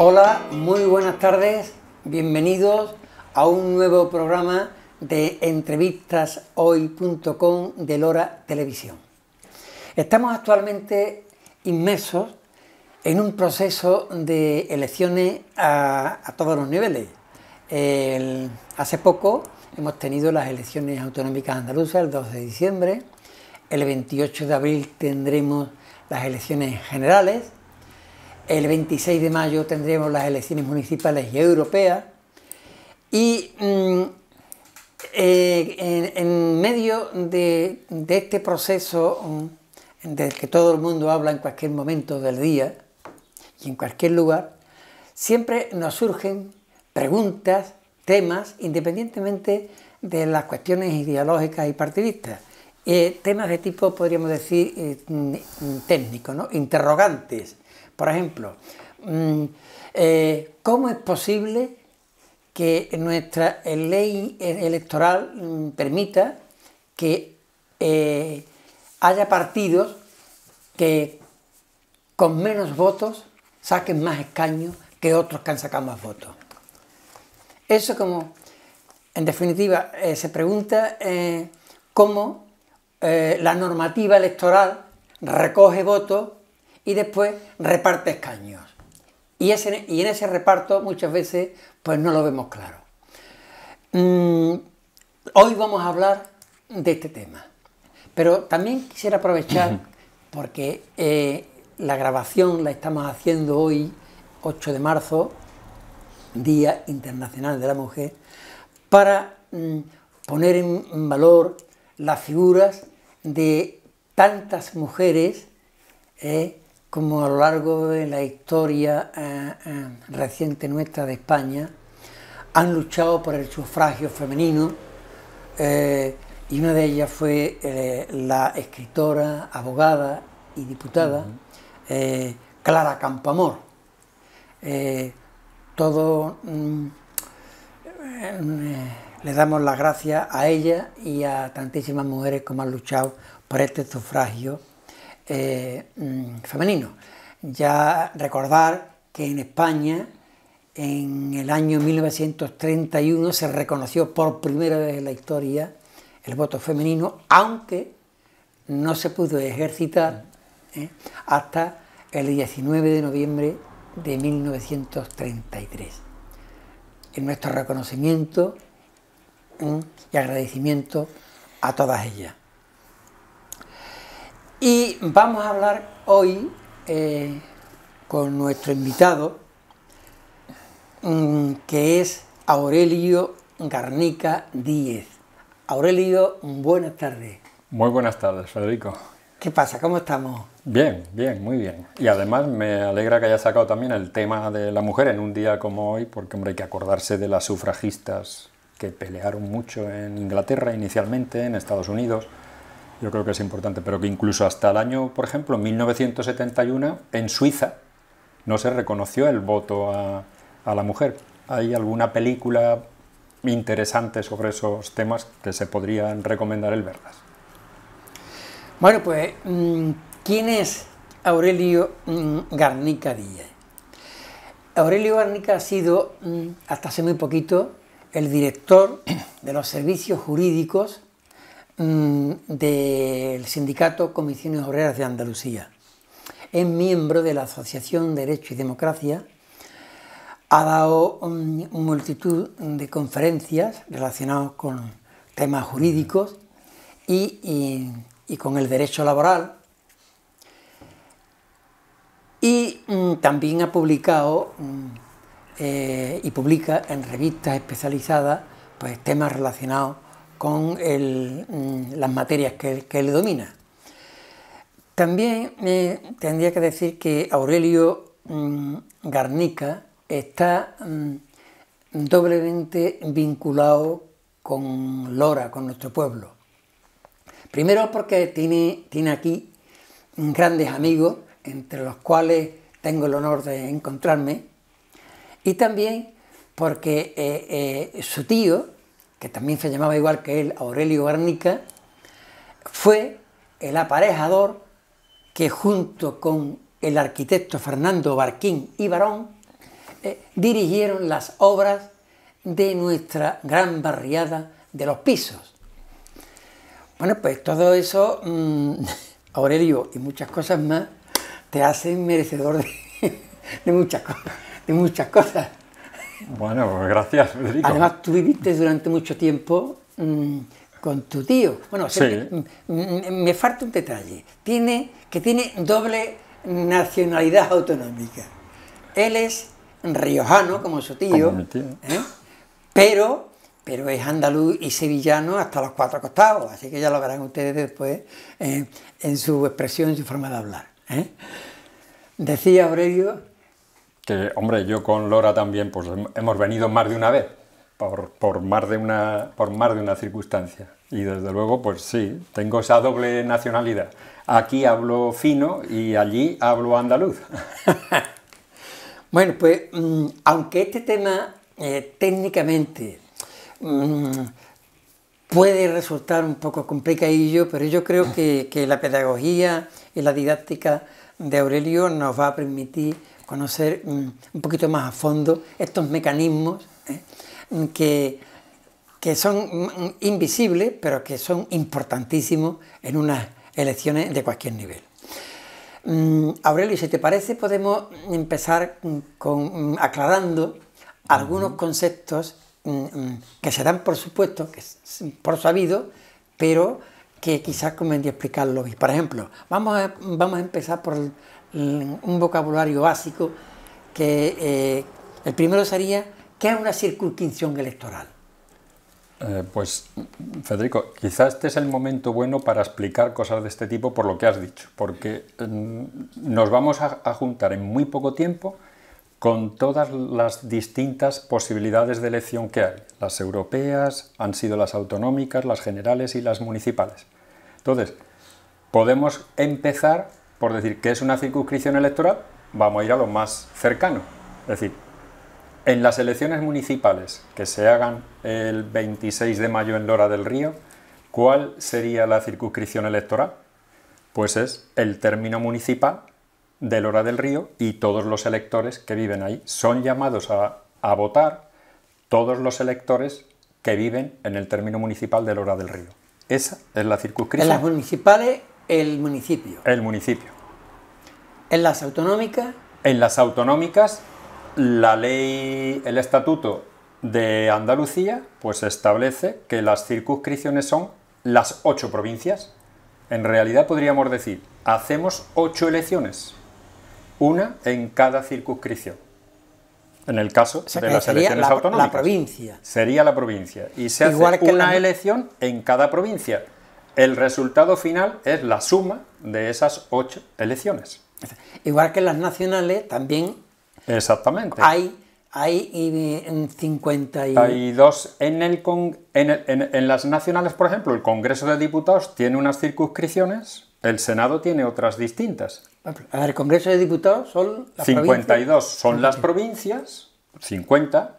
Hola, muy buenas tardes, bienvenidos a un nuevo programa de entrevistashoy.com de Lora Televisión. Estamos actualmente inmersos en un proceso de elecciones a todos los niveles. Hace poco hemos tenido las elecciones autonómicas andaluzas el 2 de diciembre, el 28 de abril tendremos las elecciones generales, el 26 de mayo tendremos las elecciones municipales y europeas y en medio de este proceso del que todo el mundo habla en cualquier momento del día y en cualquier lugar, siempre nos surgen preguntas, temas, independientemente de las cuestiones ideológicas y partidistas. Temas de tipo, podríamos decir, técnico, ¿no? Interrogantes. Por ejemplo, ¿cómo es posible que nuestra ley electoral permita que haya partidos que con menos votos saquen más escaños que otros que han sacado más votos? Eso, como en definitiva se pregunta cómo la normativa electoral recoge votos y después reparte escaños. Y en ese reparto muchas veces pues no lo vemos claro. Hoy vamos a hablar de este tema, pero también quisiera aprovechar porque la grabación la estamos haciendo hoy, 8 de marzo, Día Internacional de la Mujer, para poner en valor las figuras de tantas mujeres como a lo largo de la historia reciente nuestra de España han luchado por el sufragio femenino, y una de ellas fue la escritora, abogada y diputada Clara Campoamor. Todos le damos las gracias a ella y a tantísimas mujeres como han luchado por este sufragio femenino. Ya recordar que en España en el año 1931 se reconoció por primera vez en la historia el voto femenino, aunque no se pudo ejercitar hasta el 19 de noviembre de 1933. En nuestro reconocimiento y agradecimiento a todas ellas. Y vamos a hablar hoy con nuestro invitado, que es Aurelio Garnica Díez. Aurelio, buenas tardes. Muy buenas tardes, Federico. ¿Qué pasa? ¿Cómo estamos? Bien, bien, muy bien. Y además me alegra que hayas sacado también el tema de la mujer en un día como hoy, porque hombre, hay que acordarse de las sufragistas que pelearon mucho en Inglaterra inicialmente, en Estados Unidos. Yo creo que es importante, pero que incluso hasta el año, por ejemplo, 1971, en Suiza, no se reconoció el voto a la mujer. ¿Hay alguna película interesante sobre esos temas que se podrían recomendar el verlas? Bueno, pues, ¿quién es Aurelio Garnica Díez? Aurelio Garnica ha sido, hasta hace muy poquito, el director de los servicios jurídicos del sindicato Comisiones Obreras de Andalucía. Es miembro de la Asociación Derecho y Democracia, ha dado multitud de conferencias relacionadas con temas jurídicos y con el derecho laboral, y también ha publicado y publica en revistas especializadas pues, temas relacionados con las materias que él domina. También tendría que decir que Aurelio Garnica está doblemente vinculado con Lora, con nuestro pueblo. Primero porque tiene aquí grandes amigos, entre los cuales tengo el honor de encontrarme, y también porque su tío, que también se llamaba igual que él, Aurelio Garnica, fue el aparejador que junto con el arquitecto Fernando Barquín y Barón dirigieron las obras de nuestra gran barriada de Los Pisos. Bueno, pues todo eso, Aurelio, y muchas cosas más, te hacen merecedor de muchas cosas. Bueno, pues gracias, Federico. Además, tú viviste durante mucho tiempo con tu tío. Bueno, sí. Me falta un detalle. Tiene doble nacionalidad autonómica. Él es riojano, como su tío, como mi tío. Pero es andaluz y sevillano hasta los cuatro costados, así que ya lo verán ustedes después en su expresión, en su forma de hablar. Decía Aurelio... Que, hombre, yo con Lora también pues hemos venido más de una vez, por más de una circunstancia. Y desde luego, pues sí, tengo esa doble nacionalidad. Aquí hablo fino y allí hablo andaluz. Bueno, pues aunque este tema técnicamente puede resultar un poco complicadillo, pero yo creo que la pedagogía y la didáctica de Aurelio nos va a permitir conocer un poquito más a fondo estos mecanismos que son invisibles, pero que son importantísimos en unas elecciones de cualquier nivel. Aurelio, si te parece, podemos empezar aclarando algunos conceptos que se dan por supuesto, que es por sabido, pero que quizás convendría explicarlo. Por ejemplo, vamos a empezar por un vocabulario básico, que el primero sería, ¿qué es una circunscripción electoral? Pues, Federico, quizás este es el momento bueno para explicar cosas de este tipo por lo que has dicho, porque nos vamos a juntar en muy poco tiempo con todas las distintas posibilidades de elección que hay. Las europeas, han sido las autonómicas, las generales y las municipales. Entonces, podemos empezar por decir que es una circunscripción electoral, vamos a ir a lo más cercano. Es decir, en las elecciones municipales que se hagan el 26 de mayo en Lora del Río, ¿cuál sería la circunscripción electoral? Pues es el término municipal de Lora del Río y todos los electores que viven ahí. Son llamados a votar todos los electores que viven en el término municipal de Lora del Río. Esa es la circunscripción. En las municipales, el municipio. El municipio. En las autonómicas. En las autonómicas, la ley, el estatuto de Andalucía, pues establece que las circunscripciones son las 8 provincias. En realidad podríamos decir, hacemos 8 elecciones, una en cada circunscripción. En el caso de las elecciones autonómicas. La provincia. Sería la provincia. Y se hace una elección en cada provincia. El resultado final es la suma de esas 8 elecciones. Igual que en las nacionales también. Exactamente. Hay 50 y... Hay dos. En las nacionales, por ejemplo, el Congreso de Diputados tiene unas circunscripciones, el Senado tiene otras distintas. A ver, el Congreso de Diputados son las 52 provincias. Son las provincias, 50,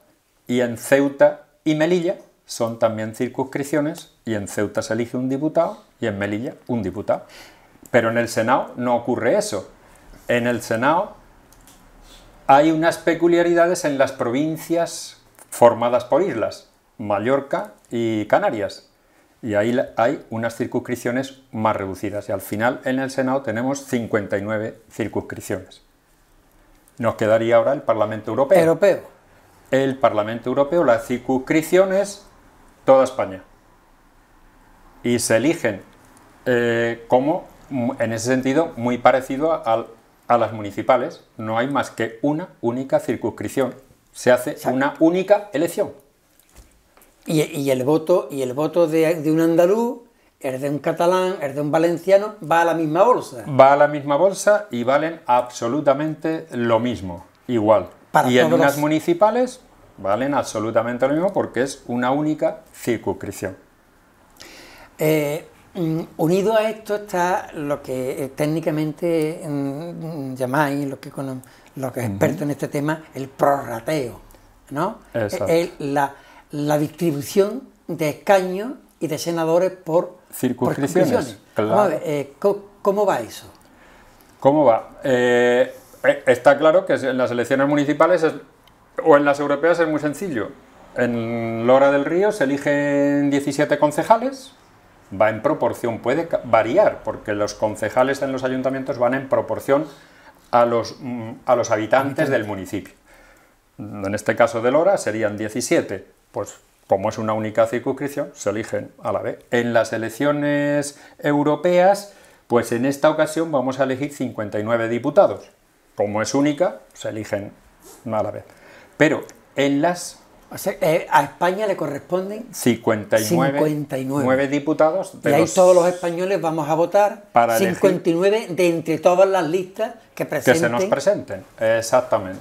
y en Ceuta y Melilla son también circunscripciones, y en Ceuta se elige un diputado y en Melilla un diputado. Pero en el Senado no ocurre eso. En el Senado hay unas peculiaridades en las provincias formadas por islas, Mallorca y Canarias, y ahí hay unas circunscripciones más reducidas, y al final en el Senado tenemos 59 circunscripciones. Nos quedaría ahora el Parlamento Europeo. El Parlamento Europeo, las circunscripciones, toda España. Y se eligen como, en ese sentido, muy parecido a las municipales. No hay más que una única circunscripción. se hace una única elección. Y el voto de un andaluz, el de un catalán, el de un valenciano, va a la misma bolsa. Va a la misma bolsa y valen absolutamente lo mismo, igual. Y en unas municipales valen absolutamente lo mismo porque es una única circunscripción. Unido a esto está lo que técnicamente llamáis, los que expertos en este tema, el prorrateo, ¿no? La distribución de escaños y de senadores por circunscripciones. Claro. ¿Cómo va eso? ¿Cómo va? Está claro que en las elecciones municipales o en las europeas es muy sencillo. En Lora del Río se eligen 17 concejales, va en proporción, puede variar, porque los concejales en los ayuntamientos van en proporción a los habitantes del municipio. En este caso de Lora serían 17, pues como es una única circunscripción, se eligen a la vez. En las elecciones europeas, pues en esta ocasión vamos a elegir 59 diputados. Como es única, se eligen a la vez. Pero en las... O sea, a España le corresponden 59 diputados. Y ahí todos los españoles vamos a votar para 59 de entre todas las listas que se nos presenten. Exactamente.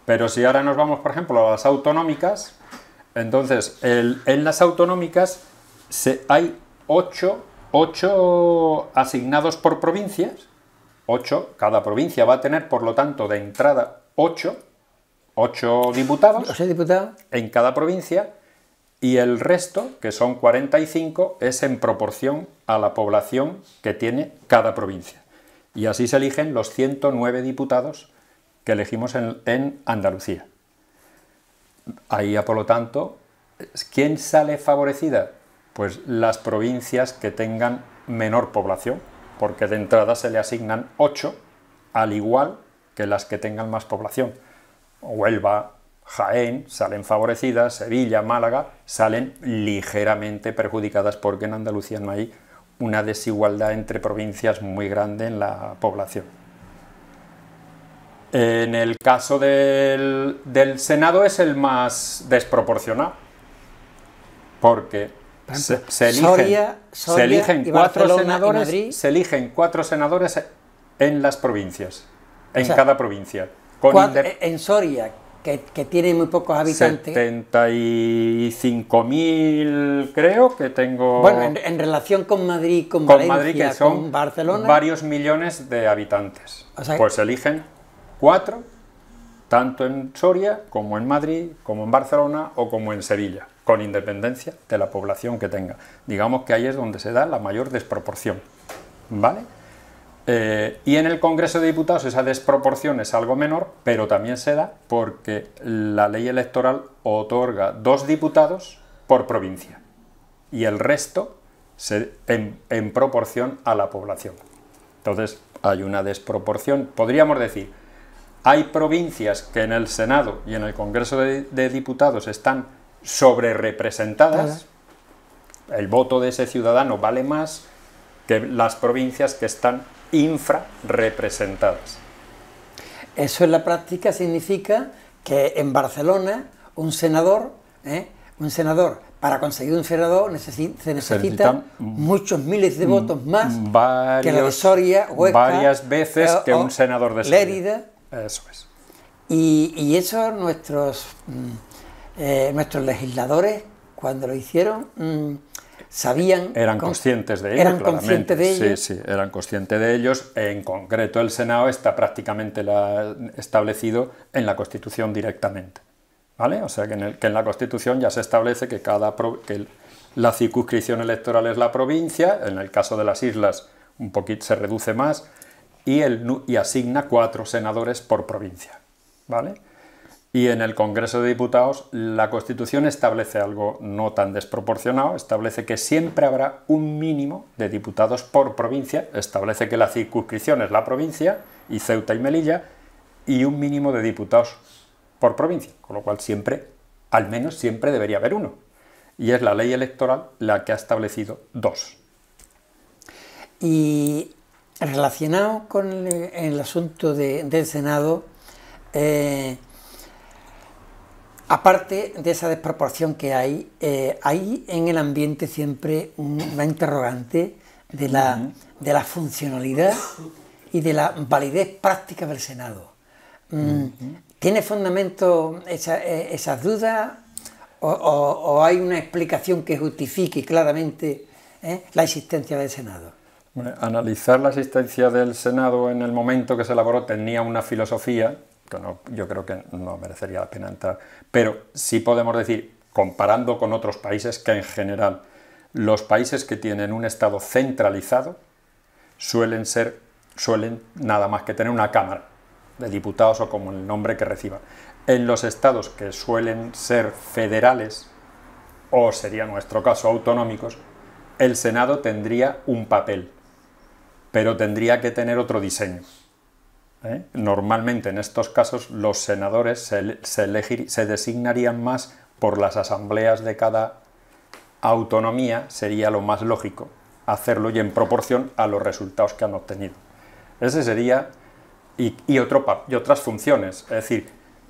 Pero si ahora nos vamos, por ejemplo, a las autonómicas, entonces en las autonómicas hay 8 asignados por provincias. 8, cada provincia va a tener, por lo tanto, de entrada 8 diputados, en cada provincia, y el resto, que son 45, es en proporción a la población que tiene cada provincia. Y así se eligen los 109 diputados que elegimos en Andalucía. Ahí, por lo tanto, ¿quién sale favorecida? Pues las provincias que tengan menor población, porque de entrada se le asignan 8, al igual que las que tengan más población. Huelva, Jaén salen favorecidas, Sevilla, Málaga salen ligeramente perjudicadas porque en Andalucía no hay una desigualdad entre provincias muy grande en la población. En el caso del Senado es el más desproporcionado, porque se eligen 4 senadores en las provincias, en cada provincia. En Soria, que tiene muy pocos habitantes. 75.000 creo que tengo. Bueno, en relación con Madrid, con Valencia, Madrid, que son con Barcelona. Varios millones de habitantes. O sea, pues eligen 4, tanto en Soria, como en Madrid, como en Barcelona o como en Sevilla, con independencia de la población que tenga. Digamos que ahí es donde se da la mayor desproporción, ¿vale? Y en el Congreso de Diputados esa desproporción es algo menor, pero también se da porque la ley electoral otorga 2 diputados por provincia y el resto en proporción a la población. Entonces hay una desproporción. Podríamos decir, hay provincias que en el Senado y en el Congreso de Diputados están sobrerepresentadas, el voto de ese ciudadano vale más que las provincias que están infrarrepresentadas. Eso en la práctica significa que en Barcelona un senador, para conseguir un senador se necesitan muchos miles de votos más que la de Soria, Huesca, varias veces que un senador de Soria. Lérida. Eso es. Y eso nuestros legisladores, cuando lo hicieron, sabían... Eran conscientes de ello, eran conscientes de ello. Sí, eran conscientes de ellos. En concreto, el Senado está prácticamente establecido en la Constitución directamente, ¿vale? O sea, que en la Constitución ya se establece que la circunscripción electoral es la provincia, en el caso de las islas un poquito se reduce más, y asigna 4 senadores por provincia, ¿vale? Y en el Congreso de Diputados la Constitución establece algo no tan desproporcionado, establece que siempre habrá un mínimo de diputados por provincia, establece que la circunscripción es la provincia y Ceuta y Melilla, y un mínimo de diputados por provincia, con lo cual siempre, al menos siempre debería haber uno. Y es la ley electoral la que ha establecido 2. Y relacionado con el asunto del Senado, aparte de esa desproporción que hay en el ambiente siempre una interrogante de la funcionalidad y de la validez práctica del Senado. ¿Tiene fundamento esas dudas o hay una explicación que justifique claramente la existencia del Senado? Bueno, analizar la existencia del Senado en el momento que se elaboró tenía una filosofía, que no, yo creo que no merecería la pena entrar, pero sí podemos decir, comparando con otros países, que en general los países que tienen un Estado centralizado suelen nada más que tener una Cámara de Diputados o como el nombre que reciba. En los estados que suelen ser federales, o sería nuestro caso autonómicos, el Senado tendría un papel, pero tendría que tener otro diseño. Normalmente en estos casos los senadores se designarían más por las asambleas de cada autonomía, sería lo más lógico hacerlo y en proporción a los resultados que han obtenido. Ese sería, y otras funciones, es decir,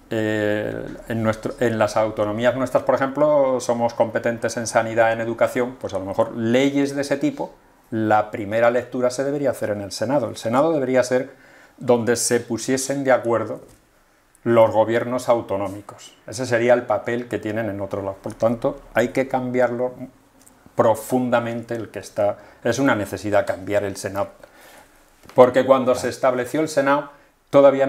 en las autonomías nuestras, por ejemplo, somos competentes en sanidad, en educación, pues a lo mejor leyes de ese tipo, la primera lectura se debería hacer en el Senado. El Senado debería ser donde se pusiesen de acuerdo los gobiernos autonómicos. Ese sería el papel que tienen en otros lados. Por tanto, hay que cambiarlo profundamente el que está. Es una necesidad cambiar el Senado. Porque cuando se estableció el Senado, todavía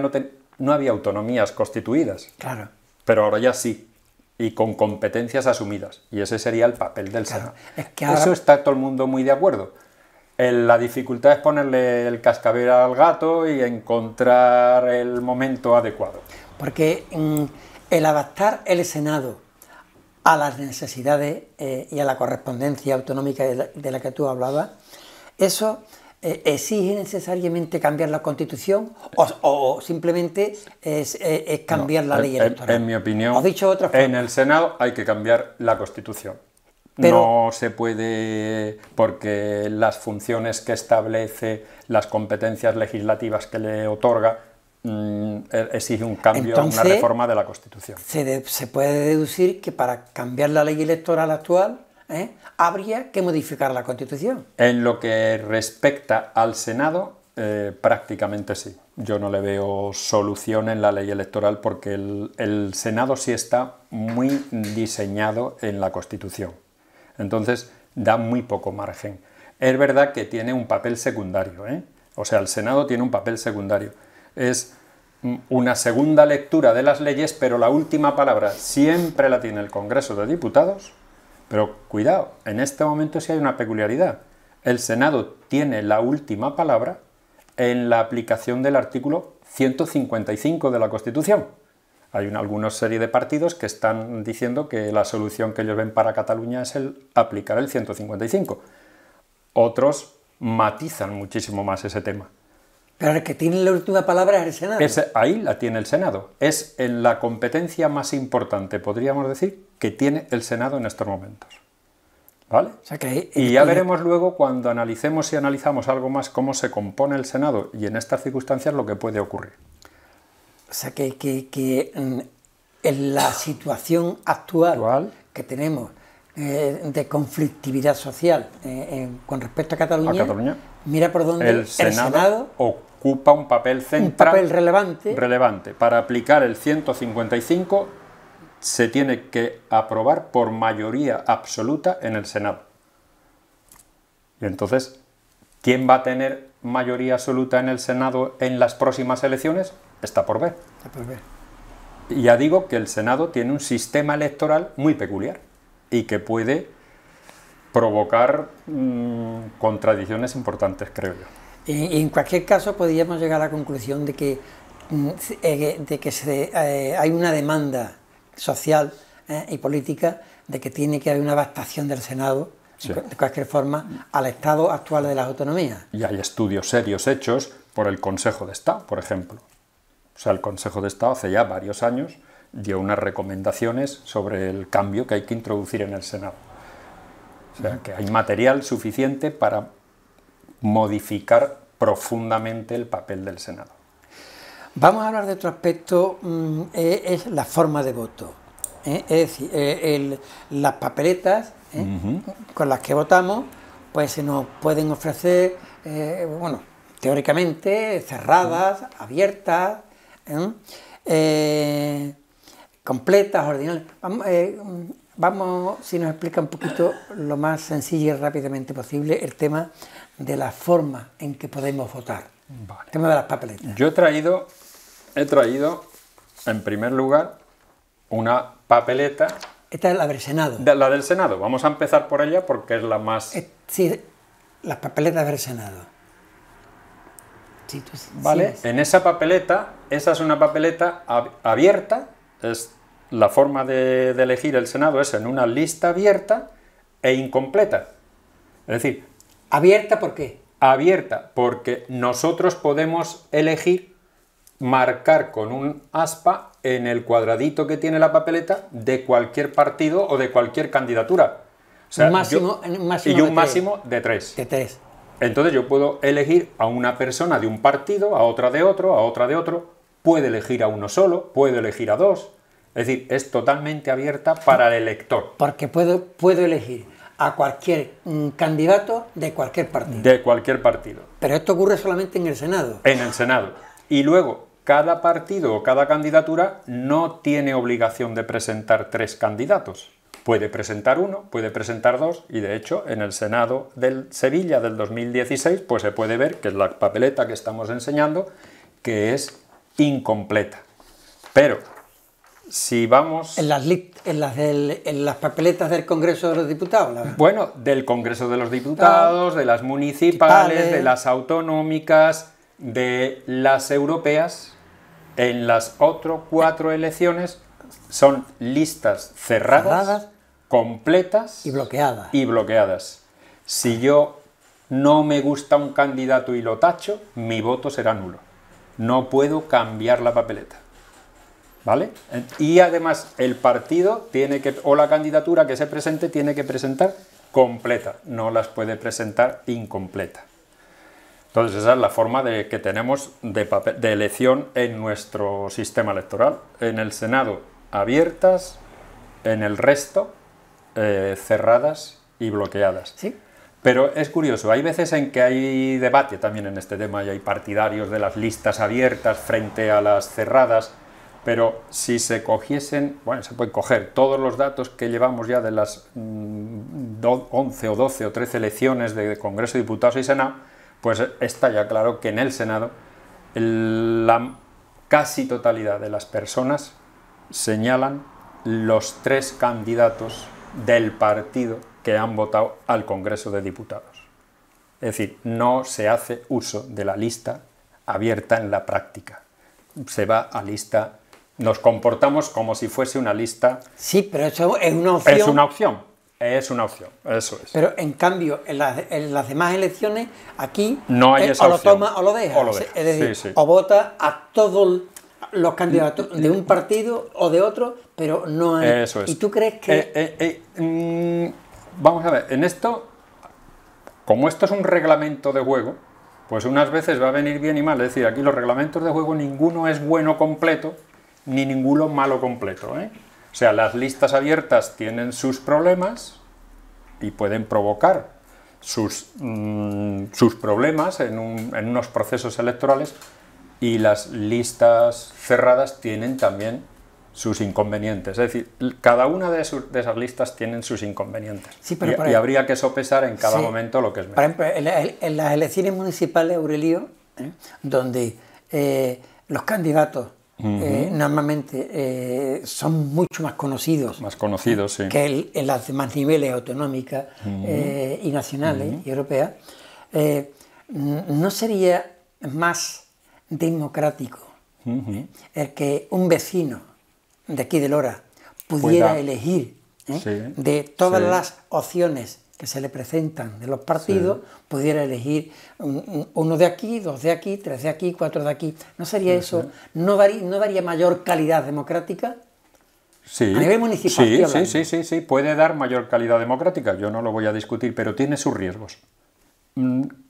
no había autonomías constituidas. Claro. Pero ahora ya sí, y con competencias asumidas. Y ese sería el papel del Senado. Es que ahora... Eso está todo el mundo muy de acuerdo. La dificultad es ponerle el cascabel al gato y encontrar el momento adecuado. Porque el adaptar el Senado a las necesidades y a la correspondencia autonómica de la que tú hablabas, eso exige necesariamente cambiar la Constitución o simplemente es cambiar la ley electoral. En mi opinión, dicho de otra forma, en el Senado hay que cambiar la Constitución. Pero no se puede, porque las funciones que establece, las competencias legislativas que le otorga, exige un cambio, entonces, una reforma de la Constitución. Se puede deducir que para cambiar la ley electoral actual habría que modificar la Constitución. En lo que respecta al Senado, prácticamente sí. Yo no le veo solución en la ley electoral porque el Senado sí está muy diseñado en la Constitución. Entonces da muy poco margen. Es verdad que tiene un papel secundario, o sea, el Senado tiene un papel secundario. Es una segunda lectura de las leyes, pero la última palabra siempre la tiene el Congreso de Diputados. Pero cuidado, en este momento sí hay una peculiaridad. El Senado tiene la última palabra en la aplicación del artículo 155 de la Constitución. Hay alguna serie de partidos que están diciendo que la solución que ellos ven para Cataluña es aplicar el 155. Otros matizan muchísimo más ese tema. Pero el que tiene la última palabra es el Senado. Ahí la tiene el Senado. Es en la competencia más importante, podríamos decir, que tiene el Senado en estos momentos. ¿Vale? O sea que y ya veremos luego, cuando analicemos y analizamos algo más, cómo se compone el Senado y en estas circunstancias lo que puede ocurrir. O sea que en la situación actual que tenemos de conflictividad social con respecto a Cataluña, mira por dónde el Senado ocupa un papel central, un papel relevante. Para aplicar el 155 se tiene que aprobar por mayoría absoluta en el Senado. Y entonces, ¿quién va a tener mayoría absoluta en el Senado en las próximas elecciones? Está por ver. Está por ver. Y ya digo que el Senado tiene un sistema electoral muy peculiar y que puede provocar contradicciones importantes, creo yo. Y en cualquier caso podríamos llegar a la conclusión de que hay una demanda social y política de que tiene que haber una adaptación del Senado, sí, de cualquier forma, al estado actual de las autonomías. Y hay estudios serios hechos por el Consejo de Estado, por ejemplo. O sea, el Consejo de Estado hace ya varios años dio unas recomendaciones sobre el cambio que hay que introducir en el Senado. O sea, que hay material suficiente para modificar profundamente el papel del Senado. Vamos a hablar de otro aspecto, es la forma de voto. Es decir, las papeletas con las que votamos, pues se nos pueden ofrecer, bueno, teóricamente cerradas, abiertas, completas, ordinales. Vamos, si nos explica un poquito lo más sencillo y rápidamente posible el tema de la forma en que podemos votar. Vale. El tema de las papeletas. Yo he traído en primer lugar una papeleta. Esta es la del Senado. La del Senado. Vamos a empezar por ella porque es la más... Sí, las papeletas del Senado. Sí, ¿Vale? En esa papeleta, esa es una papeleta abierta, es la forma de elegir el Senado es en una lista abierta e incompleta. Es decir... ¿Abierta por qué? Abierta porque nosotros podemos elegir marcar con un aspa en el cuadradito que tiene la papeleta de cualquier partido o de cualquier candidatura. O sea, un máximo de 3. De 3. Entonces yo puedo elegir a una persona de un partido, a otra de otro, a otra de otro, puedo elegir a uno solo, puedo elegir a dos, es decir, es totalmente abierta para el elector. Porque puedo elegir a cualquier candidato de cualquier partido. De cualquier partido. Pero esto ocurre solamente en el Senado. En el Senado. Y luego, cada partido o cada candidatura no tiene obligación de presentar 3 candidatos. Puede presentar 1, puede presentar 2, y de hecho en el Senado del Sevilla del 2016 pues se puede ver que es la papeleta que estamos enseñando, que es incompleta. Pero si vamos... En las papeletas del Congreso de los Diputados. Bueno, del Congreso de los Diputados, de las municipales, de las autonómicas, de las europeas, en las otras 4 elecciones son listas cerradas, completas y bloqueadas. Si yo no me gusta un candidato y lo tacho, mi voto será nulo. No puedo cambiar la papeleta. ¿Vale? Y además el partido tiene que, o la candidatura que se presente, tiene que presentar completa, no las puede presentar incompleta. Entonces esa es la forma que tenemos de elección en nuestro sistema electoral. En el Senado abiertas, en el resto cerradas y bloqueadas. ¿Sí? Pero es curioso, hay veces en que hay debate también en este tema y hay partidarios de las listas abiertas frente a las cerradas, pero si se cogiesen, bueno, se pueden coger todos los datos que llevamos ya de las 11 o 12 o 13 elecciones de Congreso de Diputados y Senado, pues está ya claro que en el Senado la casi totalidad de las personas señalan los 3 candidatos del partido que han votado al Congreso de Diputados. Es decir, no se hace uso de la lista abierta en la práctica. Se va a lista, nos comportamos como si fuese una lista... Sí, pero eso es una opción. Es una opción, eso es. Pero en cambio, en las demás elecciones, aquí no hay esa o lo opción. toma o lo deja. Es decir, o vota a todos los candidatos de un partido o de otro, pero no hay... Eso es. ¿Y tú crees que...? Vamos a ver, en esto, como esto es un reglamento de juego, pues unas veces va a venir bien y mal. Es decir, aquí los reglamentos de juego ninguno es bueno completo, ni ninguno malo completo, ¿eh? O sea, las listas abiertas tienen sus problemas y pueden provocar sus problemas en unos procesos electorales, y las listas cerradas tienen también sus inconvenientes. Es decir, cada una de esas listas tienen sus inconvenientes. Sí, pero y habría que sopesar en cada momento lo que es mejor. Por ejemplo, en las elecciones municipales, Aurelio, donde los candidatos normalmente son mucho más conocidos. Más conocidos, sí. Que en los demás niveles autonómicas y nacionales y europeas. ¿No sería más democrático el que un vecino de aquí de Lora pudiera elegir de todas las opciones que se le presentan de los partidos, pudiera elegir uno de aquí, 2 de aquí, 3 de aquí, 4 de aquí? ¿No sería eso? ¿No daría mayor calidad democrática? Sí, a nivel municipal. Sí, puede dar mayor calidad democrática, yo no lo voy a discutir, pero tiene sus riesgos.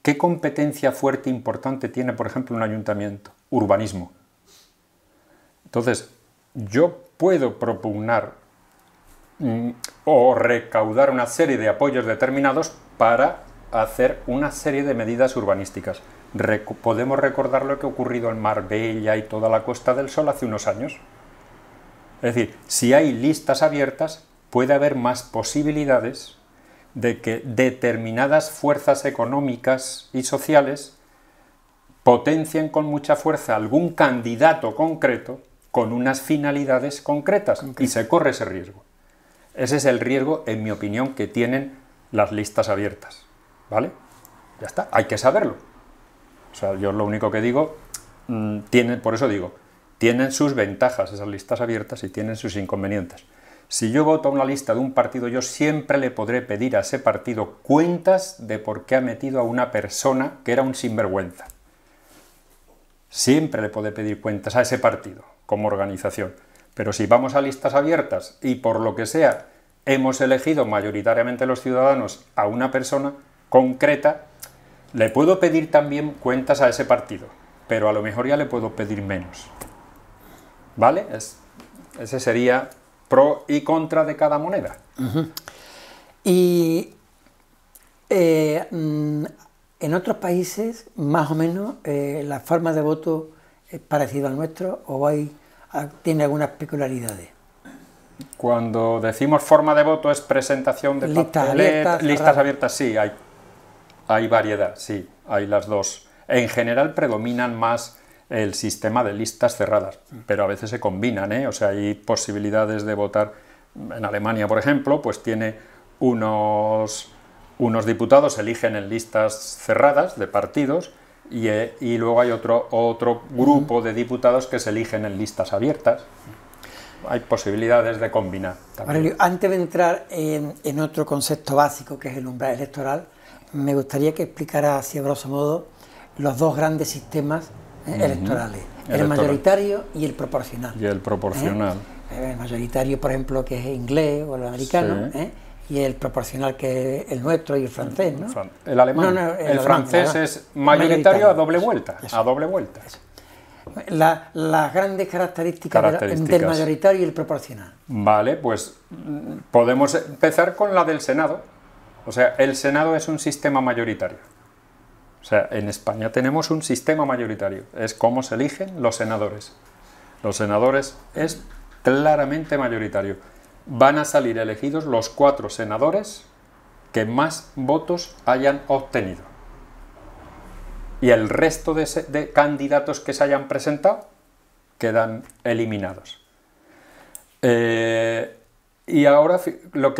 ¿Qué competencia fuerte e importante tiene, por ejemplo, un ayuntamiento? Urbanismo. Entonces, yo puedo propugnar o recaudar una serie de apoyos determinados para hacer una serie de medidas urbanísticas. Podemos recordar lo que ha ocurrido en Marbella y toda la Costa del Sol hace unos años. Es decir, si hay listas abiertas, puede haber más posibilidades de que determinadas fuerzas económicas y sociales potencien con mucha fuerza algún candidato concreto con unas finalidades concretas, y se corre ese riesgo. Ese es el riesgo, en mi opinión, que tienen las listas abiertas, ¿vale? Ya está, hay que saberlo. O sea, yo lo único que digo, por eso digo, tienen sus ventajas esas listas abiertas y tienen sus inconvenientes. Si yo voto a una lista de un partido, yo siempre le podré pedir a ese partido cuentas de por qué ha metido a una persona que era un sinvergüenza. Siempre le podré pedir cuentas a ese partido, como organización. Pero si vamos a listas abiertas y por lo que sea hemos elegido mayoritariamente los ciudadanos a una persona concreta, le puedo pedir también cuentas a ese partido, pero a lo mejor ya le puedo pedir menos. ¿Vale? Ese sería pro y contra de cada moneda. Y en otros países, más o menos, la forma de voto es parecida al nuestro, o tiene algunas peculiaridades. Cuando decimos forma de voto es presentación de listas abiertas, sí, hay variedad, sí, hay las dos. En general predominan más el sistema de listas cerradas, pero a veces se combinan, ¿eh? O sea, hay posibilidades de votar. En Alemania, por ejemplo, pues tiene unos diputados, eligen en listas cerradas de partidos, y luego hay otro grupo de diputados que se eligen en listas abiertas. Hay posibilidades de combinar también. Aurelio, antes de entrar en otro concepto básico, que es el umbral electoral, me gustaría que explicara así a grosso modo los dos grandes sistemas electorales, el mayoritario y el proporcional. Y el proporcional. El mayoritario, por ejemplo, que es inglés o el americano, sí. Y el proporcional, que es el nuestro y el francés, ¿no? El alemán. No, el francés es mayoritario a doble vuelta. Eso. A doble vuelta. Eso. Las grandes características del mayoritario y el proporcional. Vale, pues podemos empezar con la del Senado. O sea, el Senado es un sistema mayoritario. O sea, en España tenemos un sistema mayoritario. Es cómo se eligen los senadores. Los senadores es claramente mayoritario. Van a salir elegidos los 4 senadores que más votos hayan obtenido. Y el resto de candidatos que se hayan presentado quedan eliminados. Y ahora lo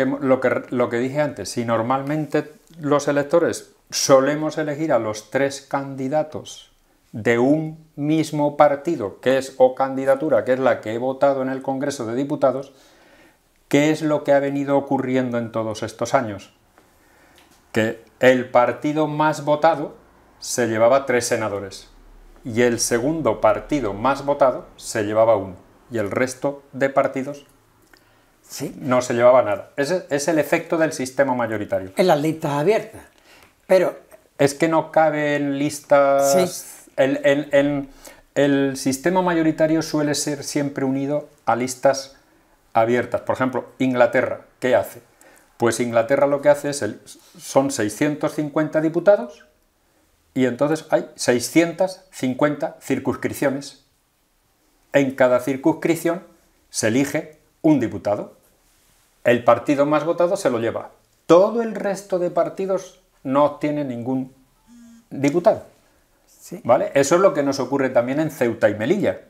que dije antes, si normalmente los electores solemos elegir a los 3 candidatos de un mismo partido, que es o candidatura, que es la que he votado en el Congreso de Diputados, ¿qué es lo que ha venido ocurriendo en todos estos años? Que el partido más votado se llevaba 3 senadores y el segundo partido más votado se llevaba 1 y el resto de partidos no se llevaba nada. Ese es el efecto del sistema mayoritario. En las listas abiertas, pero... Es que no caben listas... Sí. El sistema mayoritario suele ser siempre unido a listas abiertas. Por ejemplo, Inglaterra, ¿qué hace? Pues Inglaterra lo que hace son 650 diputados y entonces hay 650 circunscripciones. En cada circunscripción se elige un diputado. El partido más votado se lo lleva. Todo el resto de partidos no obtiene ningún diputado. Sí. ¿Vale? Eso es lo que nos ocurre también en Ceuta y Melilla.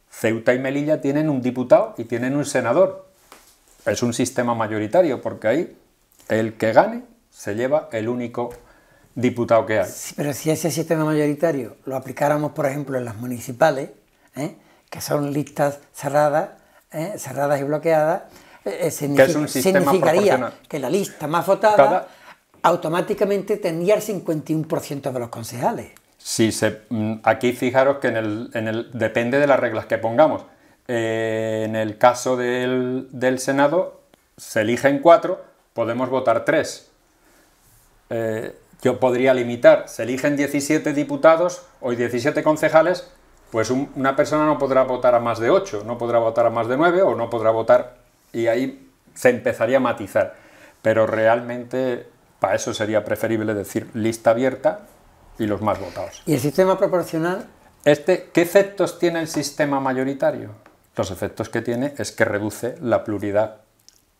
Ceuta y Melilla tienen un diputado y tienen un senador. Es un sistema mayoritario porque ahí el que gane se lleva el único diputado que hay. Sí, pero si ese sistema mayoritario lo aplicáramos, por ejemplo, en las municipales, que son listas cerradas y bloqueadas, significaría que la lista más votada automáticamente tendría el 51% de los concejales. Sí, aquí fijaros que depende de las reglas que pongamos. En el caso del Senado se eligen 4, podemos votar 3. Yo podría limitar, se eligen 17 diputados o 17 concejales, pues una persona no podrá votar a más de 8, no podrá votar a más de 9 o no podrá votar, y ahí se empezaría a matizar, pero realmente para eso sería preferible decir lista abierta y los más votados. ¿Y el sistema proporcional? ¿Qué efectos tiene el sistema mayoritario? Los efectos que tiene es que reduce la pluralidad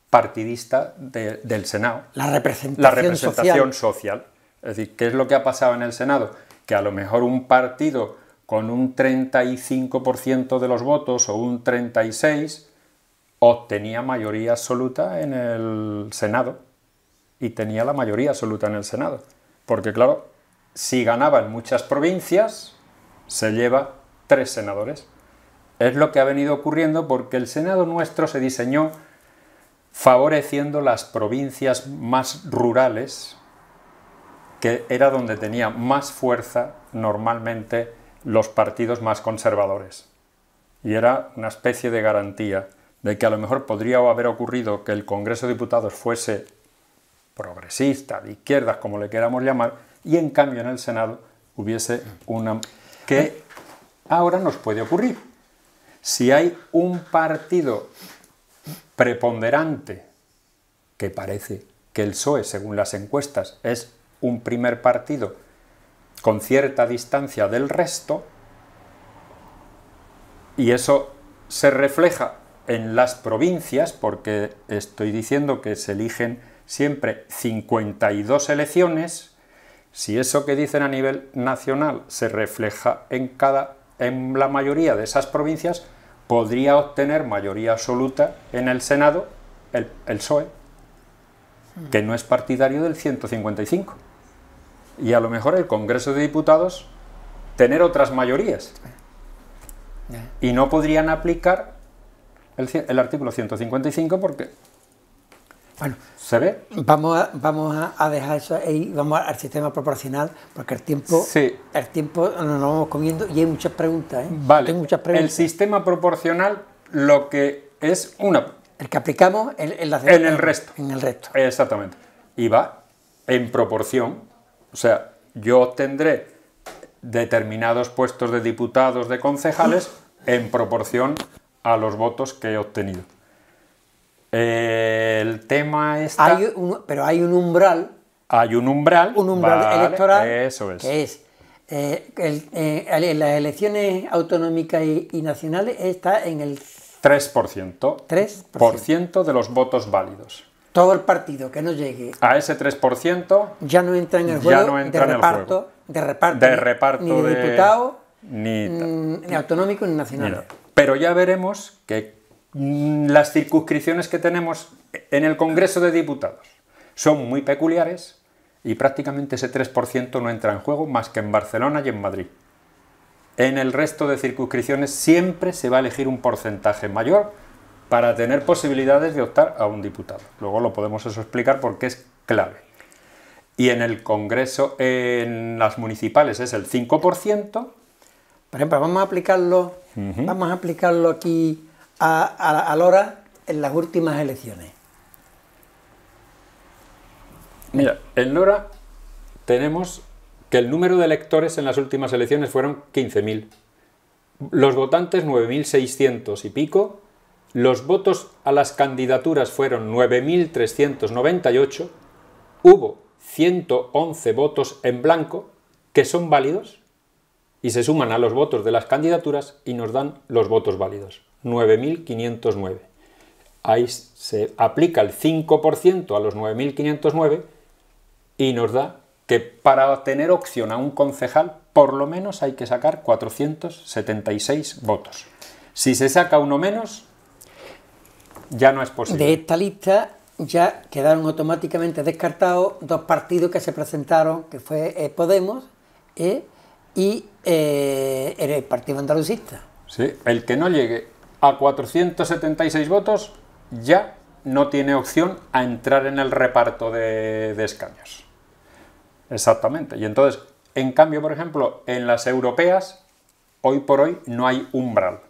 partidista del Senado. La representación social. Es decir, ¿qué es lo que ha pasado en el Senado? Que a lo mejor un partido con un 35% de los votos o un 36% obtenía mayoría absoluta en el Senado. Y tenía la mayoría absoluta en el Senado. Porque claro, si ganaba en muchas provincias, se lleva 3 senadores. Es lo que ha venido ocurriendo porque el Senado nuestro se diseñó favoreciendo las provincias más rurales, que era donde tenía más fuerza normalmente los partidos más conservadores. Y era una especie de garantía de que a lo mejor podría haber ocurrido que el Congreso de Diputados fuese progresista, de izquierdas, como le queramos llamar, y en cambio en el Senado hubiese una que ahora nos puede ocurrir. Si hay un partido preponderante, que parece que el PSOE, según las encuestas, es un primer partido con cierta distancia del resto, y eso se refleja en las provincias, porque estoy diciendo que se eligen siempre 52 elecciones, si eso que dicen a nivel nacional se refleja en la mayoría de esas provincias, podría obtener mayoría absoluta en el Senado el PSOE, que no es partidario del 155. Y a lo mejor el Congreso de Diputados tener otras mayorías. Y no podrían aplicar el artículo 155 porque... Bueno, ¿se ve? Vamos a dejar eso y vamos al sistema proporcional, porque el tiempo nos lo vamos comiendo y hay muchas preguntas. Vale, tengo muchas preguntas. El sistema proporcional lo que es el que aplicamos en el resto. En el resto. Exactamente. Y va en proporción, o sea, yo obtendré determinados puestos de diputados, de concejales, en proporción a los votos que he obtenido. El tema está... pero hay un umbral. Hay un umbral. Vale, electoral. Eso es. Que es... en las elecciones autonómicas y nacionales está en el 3%. 3% de los votos válidos. Todo el partido que no llegue a ese 3% ya no entra en el juego de reparto ni de diputados, ni autonómicos ni nacionales. Pero ya veremos que las circunscripciones que tenemos en el Congreso de Diputados son muy peculiares y prácticamente ese 3% no entra en juego más que en Barcelona y en Madrid. En el resto de circunscripciones siempre se va a elegir un porcentaje mayor para tener posibilidades de optar a un diputado. Luego lo podemos explicar porque es clave. Y en el Congreso, en las municipales, es el 5%. Por ejemplo, vamos a aplicarlo aquí a Lora en las últimas elecciones. Mira, en Lora tenemos que el número de electores en las últimas elecciones fueron 15.000. Los votantes 9.600 y pico. Los votos a las candidaturas fueron 9.398. Hubo 111 votos en blanco que son válidos y se suman a los votos de las candidaturas y nos dan los votos válidos. 9.509. Ahí se aplica el 5% a los 9.509 y nos da que para tener opción a un concejal por lo menos hay que sacar 476 votos. Si se saca uno menos, ya no es posible. De esta lista ya quedaron automáticamente descartados 2 partidos que se presentaron, que fue Podemos y el Partido Andalucista. Sí, el que no llegue a 476 votos ya no tiene opción a entrar en el reparto de escaños. Exactamente. Y entonces, en cambio, por ejemplo, en las europeas, hoy por hoy no hay umbral.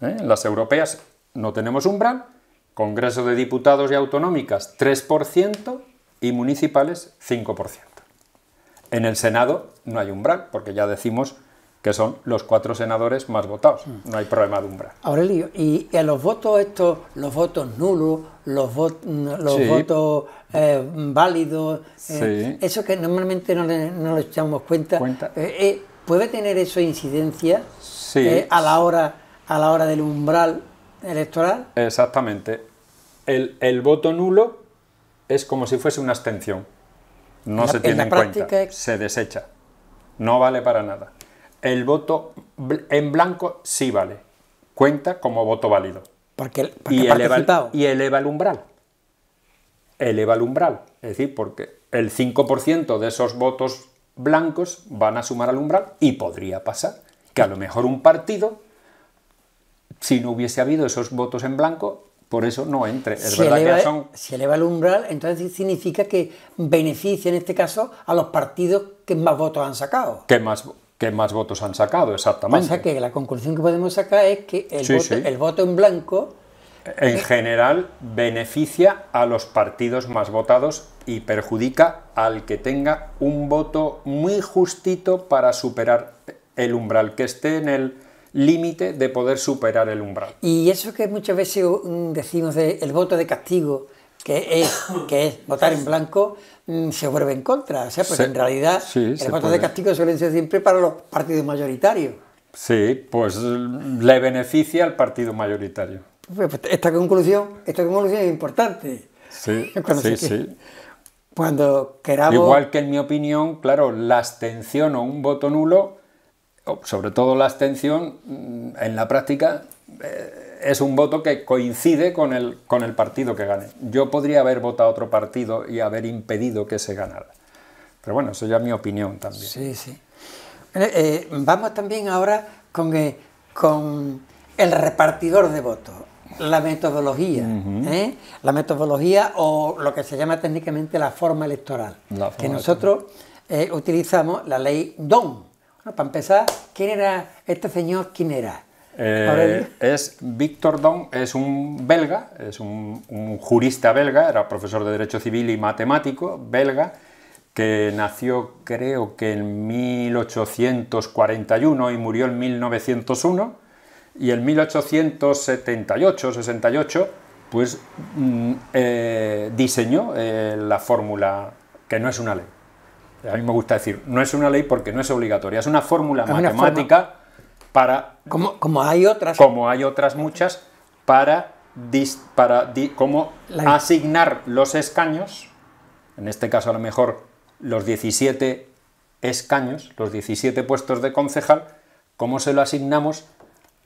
En las europeas no tenemos umbral, Congreso de Diputados y Autonómicas 3% y municipales 5%. En el Senado no hay umbral, porque ya decimos que son los 4 senadores más votados. No hay problema de umbral. Aurelio, y a los votos estos, los votos nulos, los votos válidos, eso que normalmente no le echamos cuenta. ¿Puede tener eso incidencia a la hora del umbral electoral? Exactamente. El voto nulo es como si fuese una abstención. No se tiene en cuenta. Se desecha. No vale para nada. El voto en blanco sí vale. Cuenta como voto válido. Porque eleva el umbral. Eleva el umbral. Es decir, porque el 5% de esos votos blancos van a sumar al umbral y podría pasar que a lo mejor un partido, si no hubiese habido esos votos en blanco, por eso no entre. Si eleva el umbral, entonces significa que beneficia en este caso a los partidos que más votos han sacado. Que más votos han sacado, exactamente. O sea que la conclusión que podemos sacar es que el voto en blanco en general beneficia a los partidos más votados y perjudica al que tenga un voto muy justito para superar el umbral, que esté en el límite de poder superar el umbral. Y eso que muchas veces decimos del voto de castigo, que es votar en blanco, se vuelve en contra. O sea, porque en realidad el voto de castigo suele ser siempre para los partidos mayoritarios. Sí, pues le beneficia al partido mayoritario. Pues esta conclusión es importante. Sí, Cuando queramos... Igual que en mi opinión, claro, la abstención o un voto nulo, sobre todo la abstención, en la práctica es un voto que coincide con el partido que gane. Yo podría haber votado a otro partido y haber impedido que se ganara. Pero bueno, eso ya es mi opinión también. Sí. Vamos también ahora con el repartidor de votos. La metodología, la metodología o lo que se llama técnicamente la forma electoral, que nosotros utilizamos la ley Don. Bueno, para empezar, ¿quién era este señor? ¿Quién era? Es Victor Don, es un belga, es un jurista belga, era profesor de Derecho Civil y matemático belga, que nació creo que en 1841 y murió en 1901. Y en 1878-68, pues diseñó la fórmula, que no es una ley. A mí me gusta decir, no es una ley porque no es obligatoria, es una fórmula matemática para... Como hay otras. Como hay otras muchas, para cómo asignar los escaños, en este caso a lo mejor los 17 escaños, los 17 puestos de concejal, cómo se lo asignamos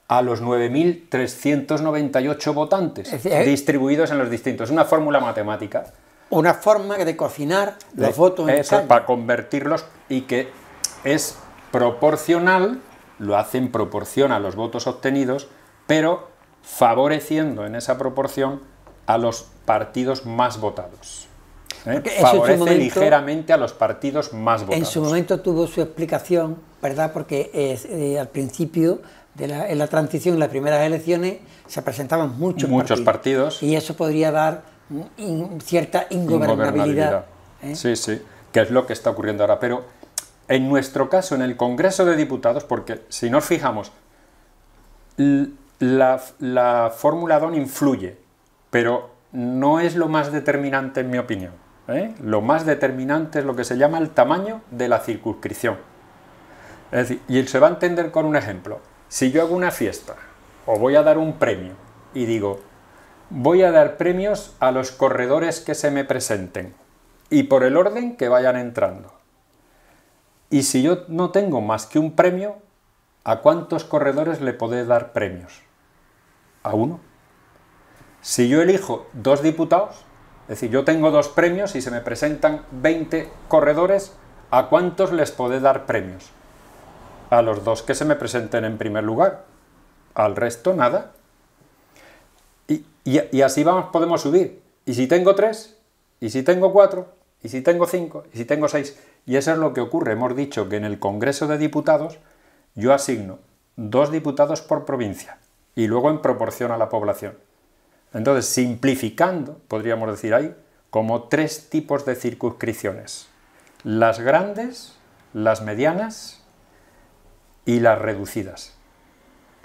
a los 9.398 votantes distribuidos en los distintos. Es una fórmula matemática. Una forma de cocinar los votos en eso, para convertirlos, y que es proporcional, lo hace en proporción a los votos obtenidos, pero favoreciendo en esa proporción a los partidos más votados. Favorece ligeramente a los partidos más votados. En su momento tuvo su explicación, ¿verdad? Porque al principio... En la transición, en las primeras elecciones, se presentaban muchos partidos y eso podría dar cierta ingobernabilidad. Sí, que es lo que está ocurriendo ahora. Pero en nuestro caso, en el Congreso de Diputados, porque si nos fijamos, la fórmula Don influye, pero no es lo más determinante en mi opinión. Lo más determinante es lo que se llama el tamaño de la circunscripción. Es decir, y se va a entender con un ejemplo. Si yo hago una fiesta o voy a dar un premio y digo, voy a dar premios a los corredores que se me presenten y por el orden que vayan entrando. Y si yo no tengo más que un premio, ¿a cuántos corredores le podré dar premios? ¿A uno? Si yo elijo 2 diputados, es decir, yo tengo 2 premios y se me presentan 20 corredores, ¿a cuántos les podré dar premios? A los 2 que se me presenten en primer lugar, al resto nada. Y así podemos subir. Y si tengo 3, y si tengo 4, y si tengo 5, y si tengo 6. Y eso es lo que ocurre. Hemos dicho que en el Congreso de Diputados yo asigno 2 diputados por provincia y luego en proporción a la población. Entonces, simplificando, podríamos decir ahí, como 3 tipos de circunscripciones. Las grandes, las medianas y las reducidas.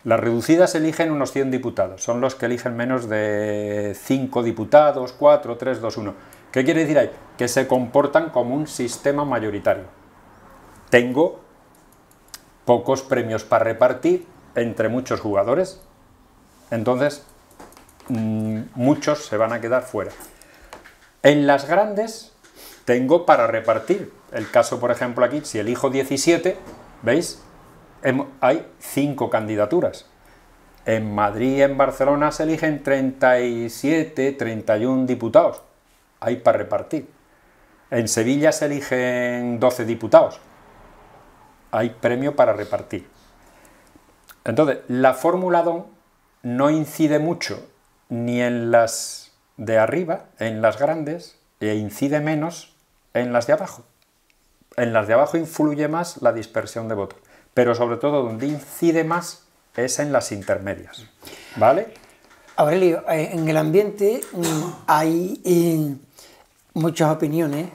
Las reducidas eligen unos 100 diputados, son los que eligen menos de 5 diputados, 4, 3, 2, 1. ¿Qué quiere decir ahí? Que se comportan como un sistema mayoritario. Tengo pocos premios para repartir entre muchos jugadores, entonces muchos se van a quedar fuera. En las grandes tengo para repartir. El caso, por ejemplo, aquí, si elijo 17, ¿veis? Hay 5 candidaturas. En Madrid y en Barcelona se eligen 37, 31 diputados. Hay para repartir. En Sevilla se eligen 12 diputados. Hay premio para repartir. Entonces, la fórmula DON no incide mucho ni en las de arriba, en las grandes, e incide menos en las de abajo. En las de abajo influye más la dispersión de votos, pero sobre todo donde incide más es en las intermedias, ¿vale? Aurelio, en el ambiente hay muchas opiniones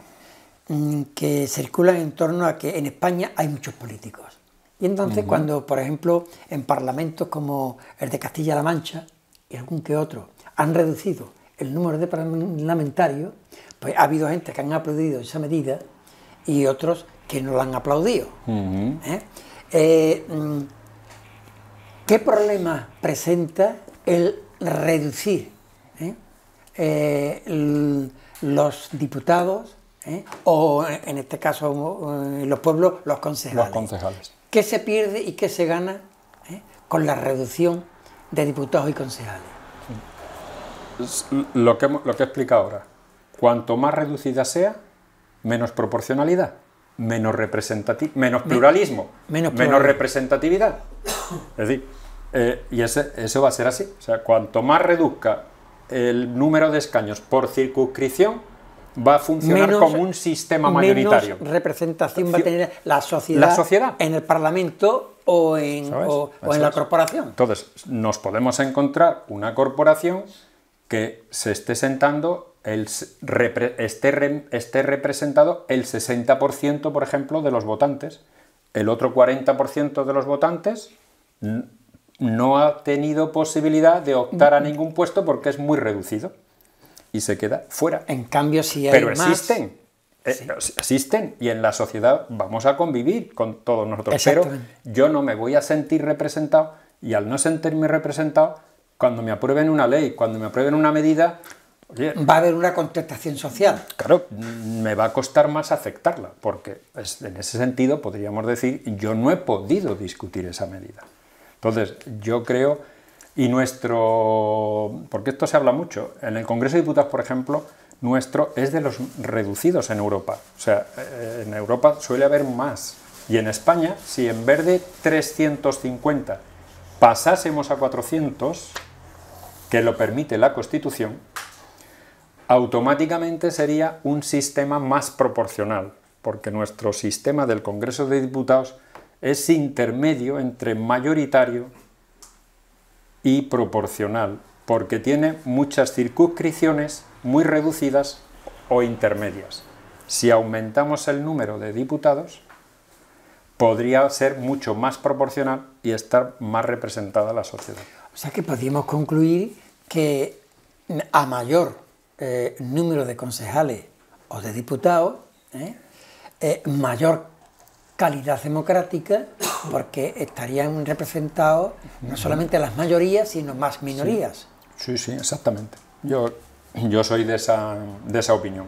que circulan en torno a que en España hay muchos políticos. Y entonces cuando, por ejemplo, en parlamentos como el de Castilla-La Mancha y algún que otro han reducido el número de parlamentarios, pues ha habido gente que han aplaudido esa medida y otros que no la han aplaudido. ¿Qué problema presenta el reducir los diputados o, en este caso, en los pueblos, los concejales? Los concejales. ¿Qué se pierde y qué se gana con la reducción de diputados y concejales? Lo que he explicado ahora. Cuanto más reducida sea, menos proporcionalidad, menos pluralismo, menos representatividad. Es decir, y eso va a ser así. O sea, cuanto más reduzca el número de escaños por circunscripción, va a funcionar como un sistema mayoritario. Menos representación va a tener la sociedad en el Parlamento o en la corporación. Entonces, nos podemos encontrar una corporación que se esté sentando, esté representado el 60%, por ejemplo, de los votantes. El otro 40% de los votantes no ha tenido posibilidad de optar a ningún puesto porque es muy reducido y se queda fuera. En cambio, si hay Pero más... existen, existen, y en la sociedad vamos a convivir con todos nosotros. Pero yo no me voy a sentir representado, y al no sentirme representado, cuando me aprueben una ley, cuando me aprueben una medida... Oye, va a haber una contestación social. Claro, me va a costar más aceptarla, porque en ese sentido podríamos decir, yo no he podido discutir esa medida. Entonces, yo creo, porque esto se habla mucho, en el Congreso de Diputados, por ejemplo, nuestro es de los reducidos en Europa. O sea, en Europa suele haber más. Y en España, si en vez de 350 pasásemos a 400, que lo permite la Constitución, automáticamente sería un sistema más proporcional, porque nuestro sistema del Congreso de Diputados es intermedio entre mayoritario y proporcional, porque tiene muchas circunscripciones muy reducidas o intermedias. Si aumentamos el número de diputados, podría ser mucho más proporcional y estar más representada la sociedad. O sea que podríamos concluir que a mayor número de concejales o de diputados, mayor calidad democrática, porque estarían representados no solamente las mayorías, sino más minorías. Sí, sí, exactamente. Yo soy de esa opinión.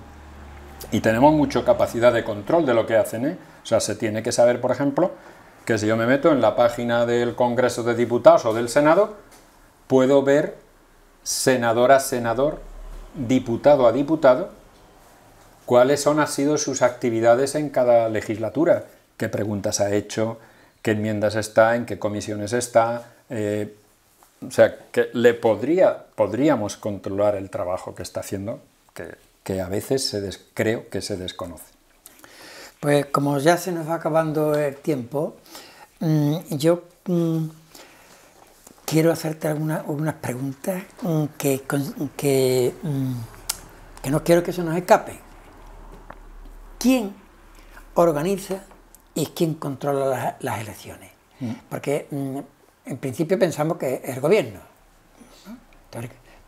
Y tenemos mucha capacidad de control de lo que hacen, O sea, se tiene que saber, por ejemplo, que si yo me meto en la página del Congreso de Diputados o del Senado, puedo ver senador a senador, diputado a diputado, cuáles han sido sus actividades en cada legislatura, qué preguntas ha hecho, qué enmiendas está, en qué comisiones está. O sea, que podríamos controlar el trabajo que está haciendo, que a veces creo que se desconoce. Pues como ya se nos va acabando el tiempo, yo quiero hacerte algunas preguntas que no quiero que se nos escape. ¿Quién organiza y quién controla las elecciones? Porque en principio pensamos que es el gobierno, ¿no?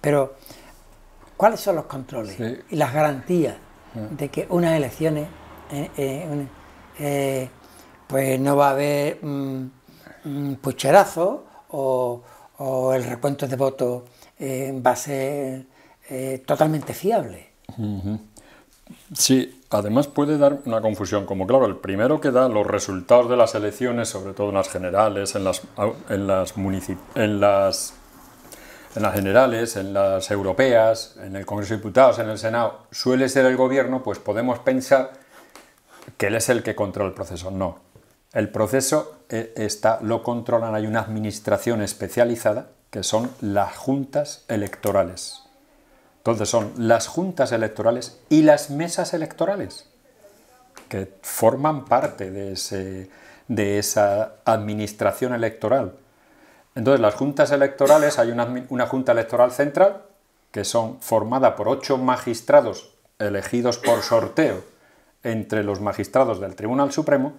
Pero ¿cuáles son los controles y las garantías de que unas elecciones pues no va a haber pucherazo o el recuento de votos va a ser totalmente fiable? Sí, además puede dar una confusión, como claro, el primero que da los resultados de las elecciones, sobre todo en las generales, en las generales, en las europeas, en el Congreso de Diputados, en el Senado, suele ser el gobierno, pues podemos pensar que él es el que controla el proceso. No, el proceso lo controlan, hay una administración especializada que son las juntas electorales. Entonces son las juntas electorales y las mesas electorales que forman parte de esa administración electoral. Entonces las juntas electorales, hay una junta electoral central que son formada por 8 magistrados elegidos por sorteo entre los magistrados del Tribunal Supremo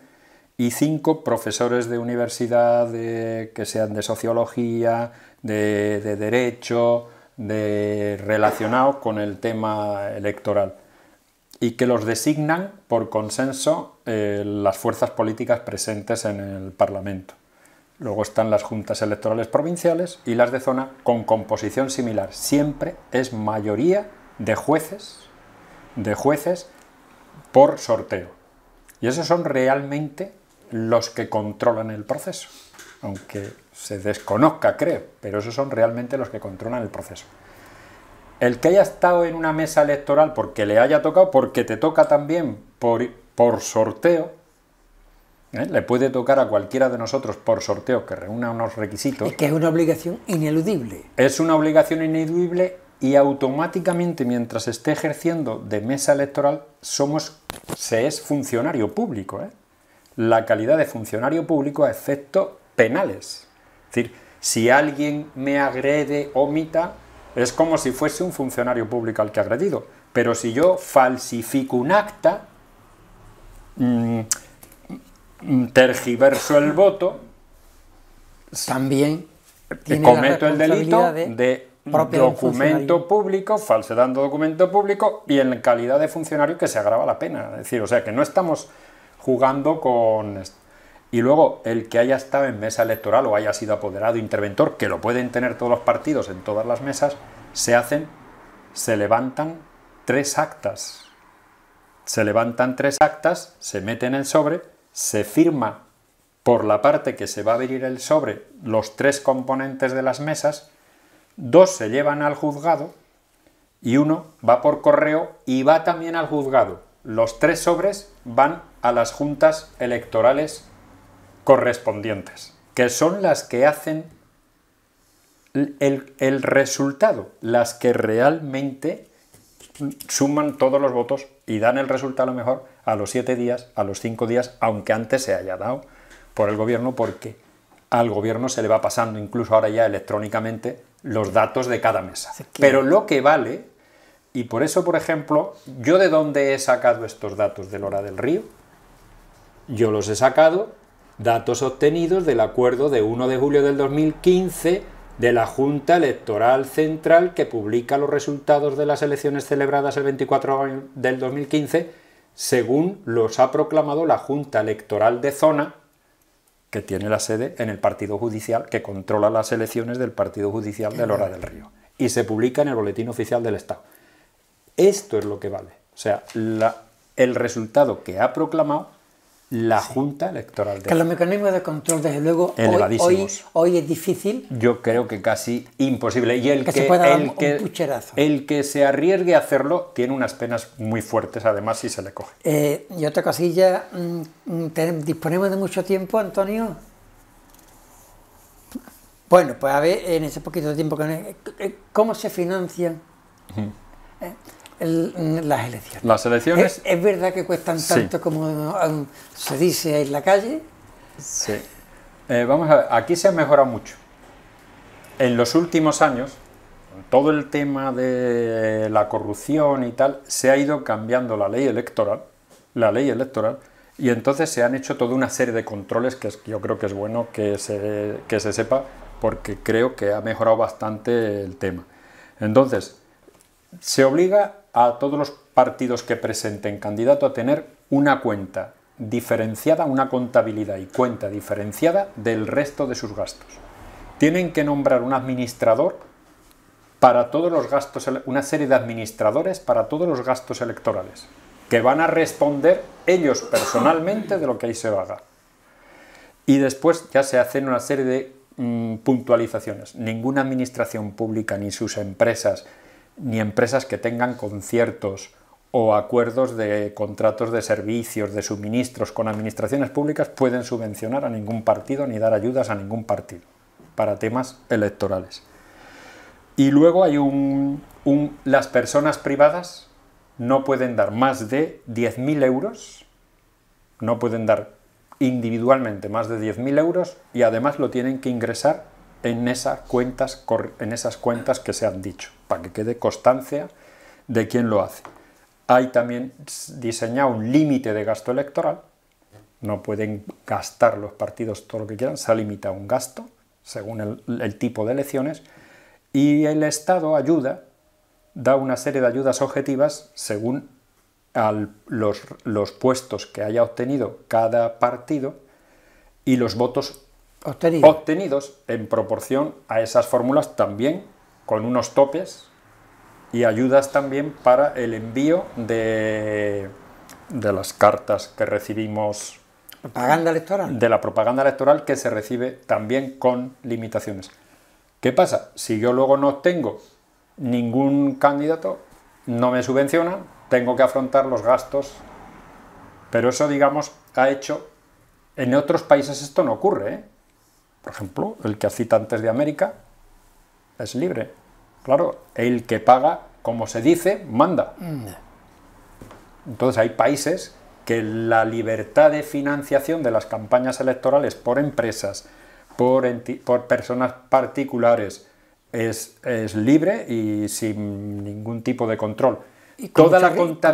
y 5 profesores de universidad que sean de sociología, de derecho, relacionado con el tema electoral, y que los designan por consenso las fuerzas políticas presentes en el Parlamento. Luego están las juntas electorales provinciales y las de zona con composición similar. Siempre es mayoría de jueces por sorteo. Y esos son realmente los que controlan el proceso, aunque se desconozca, creo, pero esos son realmente los que controlan el proceso. El que haya estado en una mesa electoral porque le haya tocado, porque te toca también por sorteo, le puede tocar a cualquiera de nosotros por sorteo que reúna unos requisitos. Es que es una obligación ineludible. Es una obligación ineludible y automáticamente, mientras esté ejerciendo de mesa electoral, se es funcionario público, La calidad de funcionario público a efectos penales. Es decir, si alguien me agrede o omita, es como si fuese un funcionario público al que ha agredido. Pero si yo falsifico un acta, tergiverso el voto, también cometo el delito de documento público, falsedad de documento público, y en calidad de funcionario que se agrava la pena. Es decir, o sea que no estamos jugando con... Y luego, el que haya estado en mesa electoral o haya sido apoderado, interventor, que lo pueden tener todos los partidos en todas las mesas, se levantan 3 actas. Se levantan 3 actas, se meten en el sobre, se firma por la parte que se va a abrir el sobre los 3 componentes de las mesas, 2 se llevan al juzgado y 1 va por correo y va también al juzgado. Los 3 sobres van a las juntas electorales correspondientes, que son las que hacen el resultado, las que realmente suman todos los votos y dan el resultado a lo mejor a los 7 días, a los 5 días, aunque antes se haya dado por el gobierno, porque al gobierno se le va pasando incluso ahora ya electrónicamente los datos de cada mesa. Pero lo que vale, y por eso, por ejemplo, ¿yo de dónde he sacado estos datos del Hora del Río? Yo los he sacado datos obtenidos del acuerdo de 1 de julio del 2015 de la Junta Electoral Central, que publica los resultados de las elecciones celebradas el 24 de mayo del 2015, según los ha proclamado la Junta Electoral de Zona, que tiene la sede en el Partido Judicial, que controla las elecciones del Partido Judicial del Hora del Río, y se publica en el Boletín Oficial del Estado. Esto es lo que vale, o sea, el resultado que ha proclamado la Junta Electoral de... Que los mecanismos de control, desde luego, hoy es difícil. Yo creo que casi imposible. Y el que se arriesgue a hacerlo tiene unas penas muy fuertes, además, si se le coge. Y otra cosilla, ¿disponemos de mucho tiempo, Antonio? Bueno, pues a ver, en ese poquito de tiempo, ¿cómo se financian las elecciones? Las elecciones... ¿Es verdad que cuestan tanto como se dice en la calle? Sí. Vamos a ver, aquí se ha mejorado mucho. En los últimos años, todo el tema de la corrupción y tal, se ha ido cambiando la ley electoral, Y entonces se han hecho toda una serie de controles que yo creo que es bueno que se sepa, porque creo que ha mejorado bastante el tema. Entonces, se obliga a todos los partidos que presenten candidato a tener una cuenta diferenciada, una contabilidad y cuenta diferenciada del resto de sus gastos. Tienen que nombrar un administrador para todos los gastos, una serie de administradores para todos los gastos electorales, que van a responder ellos personalmente de lo que ahí se haga. Y después ya se hacen una serie de puntualizaciones. Ninguna administración pública, ni sus empresas, ni empresas que tengan conciertos o acuerdos de contratos de servicios, de suministros con administraciones públicas, pueden subvencionar a ningún partido ni dar ayudas a ningún partido para temas electorales. Y luego hay las personas privadas no pueden dar más de 10.000 euros, no pueden dar individualmente más de 10.000 euros, y además lo tienen que ingresar en esas cuentas que se han dicho, para que quede constancia de quién lo hace. Hay también diseñado un límite de gasto electoral, no pueden gastar los partidos todo lo que quieran, se ha limitado un gasto según el tipo de elecciones, y el Estado da una serie de ayudas objetivas según los puestos que haya obtenido cada partido y los votos obtenidos en proporción a esas fórmulas, también con unos topes y ayudas también para el envío de las cartas que recibimos. ¿Propaganda electoral? De la propaganda electoral, que se recibe también con limitaciones. ¿Qué pasa? Si yo luego no obtengo ningún candidato, no me subvenciona, tengo que afrontar los gastos. Pero eso, digamos, ha hecho... En otros países esto no ocurre, ¿eh? Por ejemplo, el que cita antes de América es libre. Claro, el que paga, como se dice, manda. Entonces hay países que la libertad de financiación de las campañas electorales por empresas, por personas particulares, es libre y sin ningún tipo de control. Y con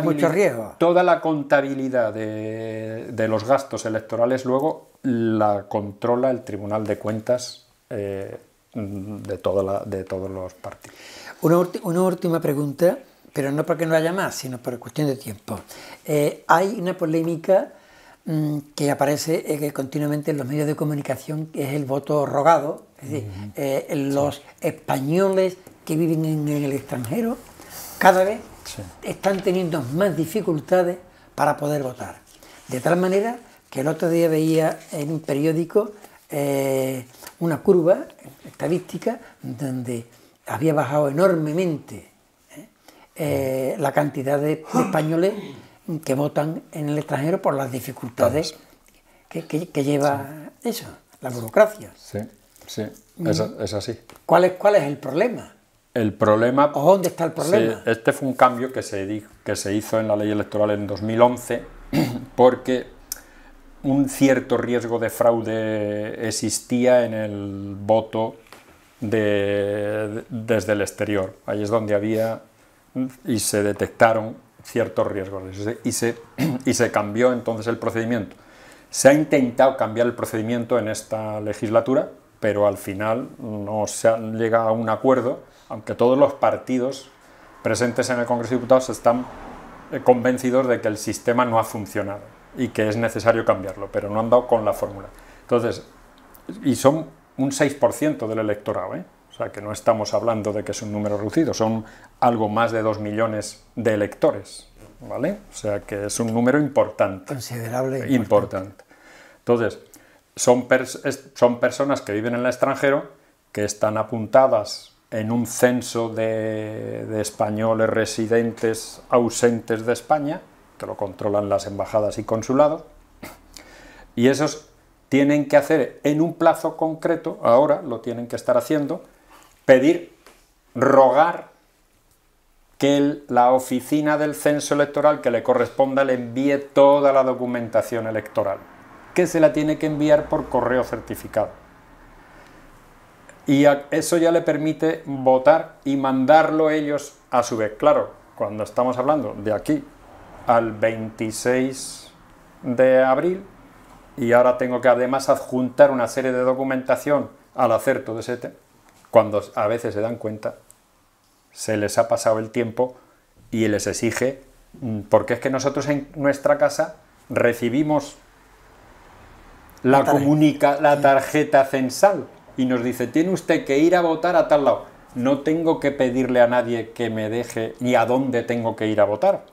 mucho riesgo. Toda la contabilidad de los gastos electorales luego la controla el Tribunal de Cuentas de todos los partidos. Una última pregunta, pero no porque no haya más, sino por cuestión de tiempo. Hay una polémica que aparece continuamente en los medios de comunicación, que es el voto rogado. Es decir, los españoles que viven en el extranjero cada vez están teniendo más dificultades para poder votar. De tal manera que el otro día veía en un periódico una curva estadística donde había bajado enormemente la cantidad de españoles que votan en el extranjero por las dificultades que lleva eso, la burocracia. Sí, es así. ¿Cuál es el problema? El problema... ¿O dónde está el problema? Sí, este fue un cambio que se hizo en la ley electoral en 2011 porque un cierto riesgo de fraude existía en el voto desde el exterior. Ahí es donde había y se detectaron ciertos riesgos y se cambió entonces el procedimiento. Se ha intentado cambiar el procedimiento en esta legislatura, pero al final no se llega a un acuerdo, aunque todos los partidos presentes en el Congreso de Diputados están convencidos de que el sistema no ha funcionado y que es necesario cambiarlo, pero no han dado con la fórmula. Entonces, y son un 6% del electorado, ¿eh? O sea, que no estamos hablando de que es un número reducido, son algo más de 2 millones de electores, ¿vale? O sea, que es un número importante. Considerable. Importante. Entonces, son personas que viven en el extranjero, que están apuntadas en un censo de españoles residentes ausentes de España, que lo controlan las embajadas y consulados, y esos tienen que hacer en un plazo concreto, ahora lo tienen que estar haciendo, rogar que la oficina del censo electoral que le corresponda le envíe toda la documentación electoral, que se la tiene que enviar por correo certificado. Y eso ya le permite votar y mandarlo ellos a su vez. Claro, cuando estamos hablando de aquí al 26 de abril y ahora tengo que además adjuntar una serie de documentación al hacer todo ese tema. Cuando a veces se dan cuenta, se les ha pasado el tiempo y les exige, porque es que nosotros en nuestra casa recibimos la tarjeta censal y nos dice, tiene usted que ir a votar a tal lado. No tengo que pedirle a nadie que me deje ni a dónde tengo que ir a votar.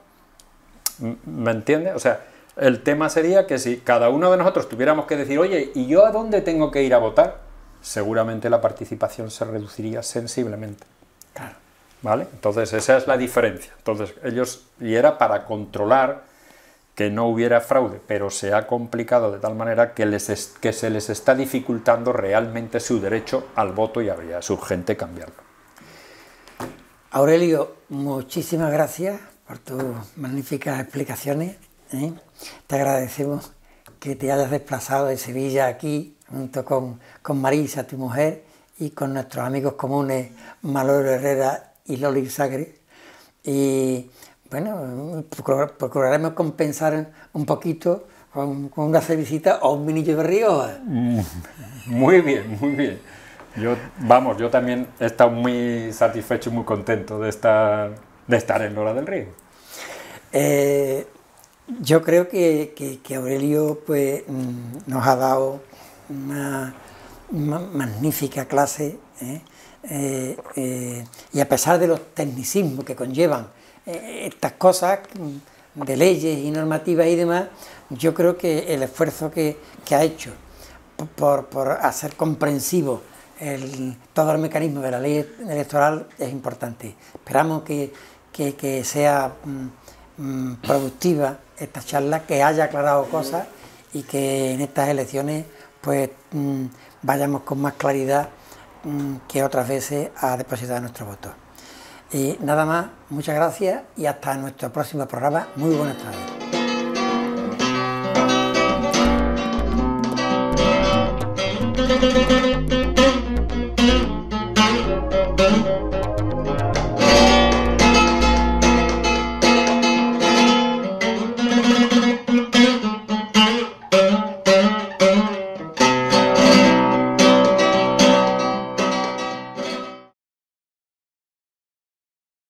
¿Me entiende? O sea, el tema sería que si cada uno de nosotros tuviéramos que decir, oye, ¿y yo a dónde tengo que ir a votar? Seguramente la participación se reduciría sensiblemente. Claro. ¿Vale? Entonces esa es la diferencia. Entonces ellos, y era para controlar que no hubiera fraude, pero se ha complicado de tal manera que se les está dificultando realmente su derecho al voto y habría es urgente cambiarlo. Aurelio, muchísimas gracias por tus magníficas explicaciones, ¿eh? Te agradecemos que te hayas desplazado de Sevilla aquí, junto con Marisa, tu mujer, y con nuestros amigos comunes Manolo Herrera y Loli Sagre. Y bueno, procuraremos compensar un poquito con una cervecita o un vinillo de Rioja. Muy bien, muy bien. Yo también he estado muy satisfecho y muy contento de estar en Lola del Río. Yo creo que Aurelio pues, nos ha dado una magnífica clase, y a pesar de los tecnicismos que conllevan estas cosas de leyes y normativas y demás, yo creo que el esfuerzo que ha hecho por hacer comprensivo todo el mecanismo de la ley electoral es importante. Esperamos que sea productiva esta charla, que haya aclarado cosas y que en estas elecciones pues vayamos con más claridad que otras veces a depositar nuestro voto. Y nada más, muchas gracias y hasta nuestro próximo programa. Muy buenas tardes.